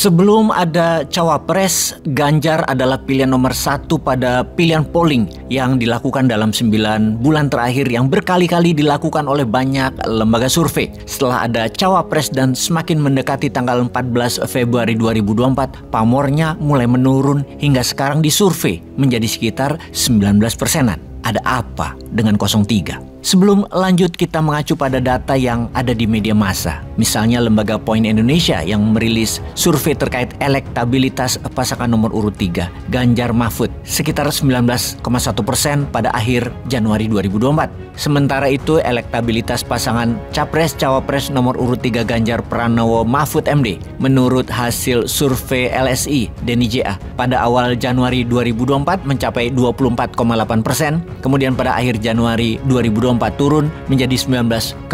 Sebelum ada cawapres, Ganjar adalah pilihan nomor 1 pada pilihan polling yang dilakukan dalam 9 bulan terakhir yang berkali-kali dilakukan oleh banyak lembaga survei. Setelah ada cawapres dan semakin mendekati tanggal 14 Februari 2024, pamornya mulai menurun hingga sekarang disurvei menjadi sekitar 19%-an. Ada apa dengan 03? Sebelum lanjut, kita mengacu pada data yang ada di media massa. Misalnya lembaga Point Indonesia yang merilis survei terkait elektabilitas pasangan nomor urut 3, Ganjar Mahfud, sekitar 19,1% pada akhir Januari 2024. Sementara itu elektabilitas pasangan Capres-Cawapres nomor urut 3 Ganjar Pranowo Mahfud MD menurut hasil survei LSI Denny JA pada awal Januari 2024 mencapai 24,8%, kemudian pada akhir Januari 2024 turun menjadi 19,7%.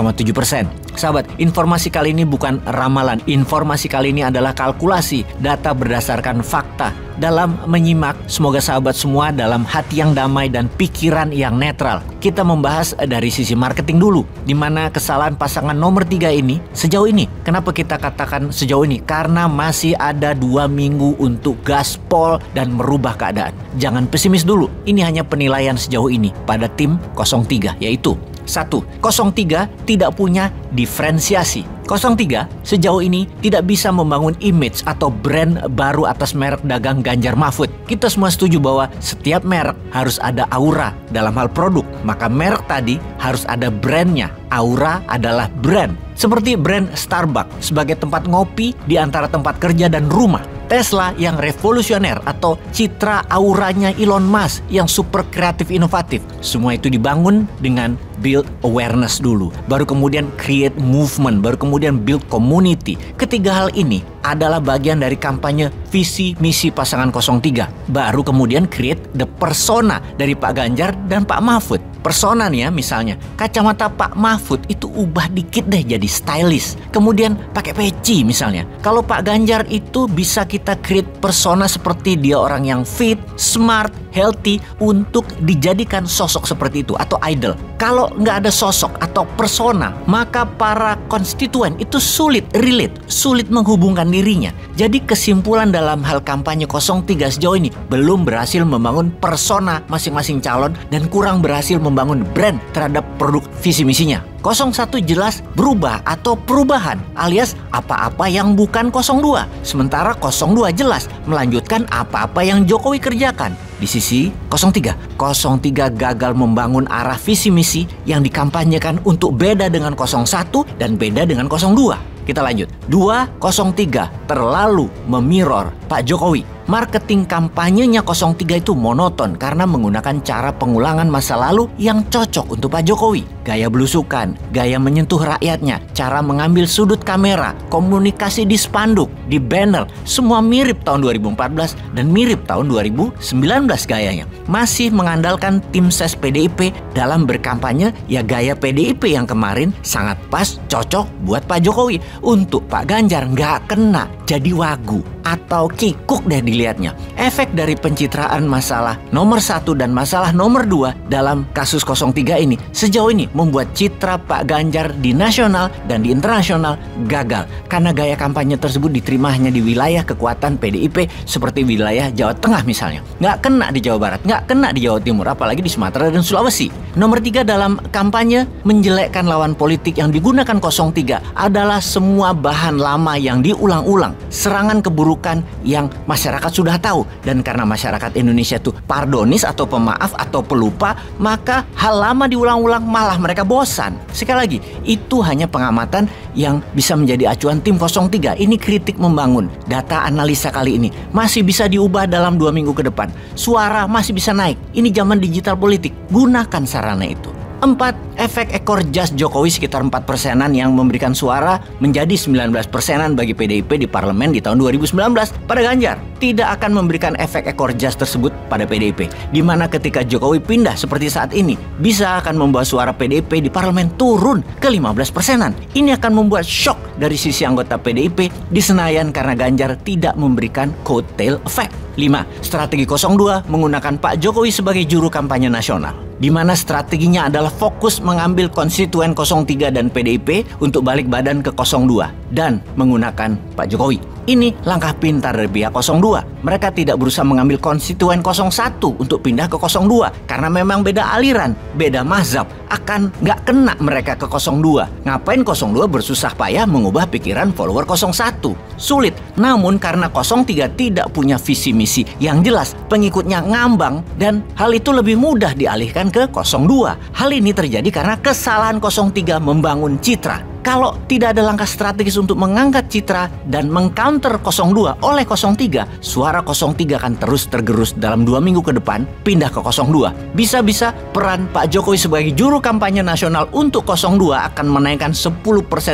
Sahabat, informasi kali ini bukan ramalan. Informasi kali ini adalah kalkulasi data berdasarkan fakta. Dalam menyimak, semoga sahabat semua dalam hati yang damai dan pikiran yang netral. Kita membahas dari sisi marketing dulu, di mana kesalahan pasangan nomor 3 ini sejauh ini. Kenapa kita katakan sejauh ini? Karena masih ada 2 minggu untuk gaspol dan merubah keadaan. Jangan pesimis dulu. Ini hanya penilaian sejauh ini pada tim 03, yaitu 1. 03 tidak punya diferensiasi. 03 sejauh ini tidak bisa membangun image atau brand baru atas merek dagang Ganjar Mahfud. Kita semua setuju bahwa setiap merek harus ada aura dalam hal produk. Maka merek tadi harus ada brandnya. Aura adalah brand. Seperti brand Starbucks sebagai tempat ngopi di antara tempat kerja dan rumah. Tesla yang revolusioner atau citra auranya Elon Musk yang super kreatif inovatif. Semua itu dibangun dengan build awareness dulu. Baru kemudian create movement, baru kemudian build community. Ketiga hal ini adalah bagian dari kampanye visi misi pasangan 03. Baru kemudian create the persona dari Pak Ganjar dan Pak Mahfud. Persona nih ya, misalnya kacamata Pak Mahfud itu ubah dikit deh jadi stylish. Kemudian pakai peci misalnya. Kalau Pak Ganjar itu bisa kita create persona seperti dia orang yang fit, smart, healthy untuk dijadikan sosok seperti itu atau idol. Kalau nggak ada sosok atau persona, maka para konstituen itu sulit relate, sulit menghubungkan dirinya. Jadi kesimpulan dalam hal kampanye 03 sejauh ini belum berhasil membangun persona masing-masing calon dan kurang berhasil membangun brand terhadap produk visi misinya. 01 jelas berubah atau perubahan alias apa-apa yang bukan 02. Sementara 02 jelas melanjutkan apa-apa yang Jokowi kerjakan. Di sisi 03 gagal membangun arah visi misi yang dikampanyekan untuk beda dengan 01 dan beda dengan 02. Kita lanjut. 203 terlalu memirror Pak Jokowi. Marketing kampanyenya 03 itu monoton karena menggunakan cara pengulangan masa lalu yang cocok untuk Pak Jokowi. Gaya belusukan, gaya menyentuh rakyatnya, cara mengambil sudut kamera, komunikasi di spanduk, di banner, semua mirip tahun 2014 dan mirip tahun 2019 gayanya. Masih mengandalkan tim ses PDIP dalam berkampanye, ya gaya PDIP yang kemarin sangat pas, cocok buat Pak Jokowi. Untuk Pak Ganjar nggak kena, jadi wagu atau kikuk deh dilihatnya. Efek dari pencitraan masalah nomor 1 dan masalah nomor 2 dalam kasus 03 ini sejauh ini membuat citra Pak Ganjar di nasional dan di internasional gagal karena gaya kampanye tersebut diterima hanya di wilayah kekuatan PDIP seperti wilayah Jawa Tengah misalnya. Nggak kena di Jawa Barat, nggak kena di Jawa Timur, apalagi di Sumatera dan Sulawesi. Nomor 3 dalam kampanye menjelekkan lawan politik yang digunakan 03 adalah semua bahan lama yang diulang-ulang, serangan keburukan yang masyarakat sudah tahu, dan karena masyarakat Indonesia tuh pardonis atau pemaaf atau pelupa, maka hal lama diulang-ulang malah mereka bosan. Sekali lagi, itu hanya pengamatan yang bisa menjadi acuan tim 03. Ini kritik membangun. Data analisa kali ini masih bisa diubah dalam 2 minggu ke depan. Suara masih bisa naik. Ini zaman digital politik. Gunakan sarana itu. 4. Efek ekor jas Jokowi sekitar 4%-an yang memberikan suara menjadi 19%-an bagi PDIP di parlemen di tahun 2019 pada Ganjar. Tidak akan memberikan efek ekor jas tersebut pada PDIP. Di mana ketika Jokowi pindah seperti saat ini, bisa akan membawa suara PDIP di parlemen turun ke 15%-an. Ini akan membuat shock dari sisi anggota PDIP di Senayan karena Ganjar tidak memberikan coattail effect. 5. Strategi 02 menggunakan Pak Jokowi sebagai juru kampanye nasional, di mana strateginya adalah fokus mengambil konstituen 03 dan PDIP untuk balik badan ke 02 dan menggunakan Pak Jokowi. Ini langkah pintar dari pihak 02. Mereka tidak berusaha mengambil konstituen 01 untuk pindah ke 02. Karena memang beda aliran, beda mazhab. Akan nggak kena mereka ke 02. Ngapain 02 bersusah payah mengubah pikiran follower 01? Sulit. Namun karena 03 tidak punya visi misi yang jelas, pengikutnya ngambang, dan hal itu lebih mudah dialihkan ke 02. Hal ini terjadi karena kesalahan 03 membangun citra. Kalau tidak ada langkah strategis untuk mengangkat citra dan mengcounter 02 oleh 03, suara 03 akan terus tergerus dalam 2 minggu ke depan pindah ke 02. Bisa-bisa peran Pak Jokowi sebagai juru kampanye nasional untuk 02 akan menaikkan 10%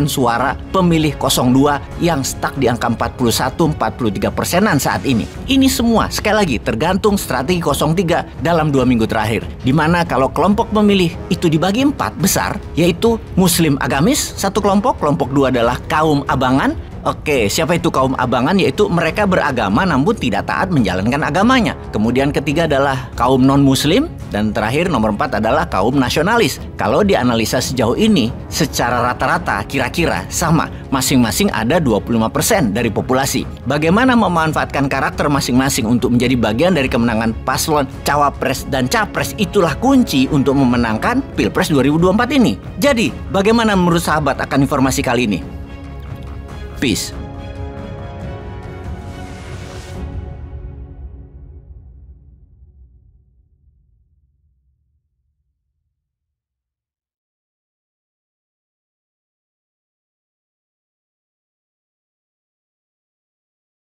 suara pemilih 02 yang stuck di angka 41-43%-an saat ini. Ini semua sekali lagi tergantung strategi 03 dalam 2 minggu terakhir. Dimana kalau kelompok pemilih itu dibagi 4 besar, yaitu Muslim agamis, satu kelompok 2 adalah kaum abangan. Oke, siapa itu kaum abangan? Yaitu mereka beragama namun tidak taat menjalankan agamanya. Kemudian ketiga adalah kaum non-muslim, dan terakhir nomor 4 adalah kaum nasionalis. Kalau dianalisa sejauh ini, secara rata-rata kira-kira sama, masing-masing ada 25% dari populasi. Bagaimana memanfaatkan karakter masing-masing untuk menjadi bagian dari kemenangan paslon cawapres dan capres, itulah kunci untuk memenangkan Pilpres 2024 ini. Jadi, bagaimana menurut sahabat akan informasi kali ini? Peace.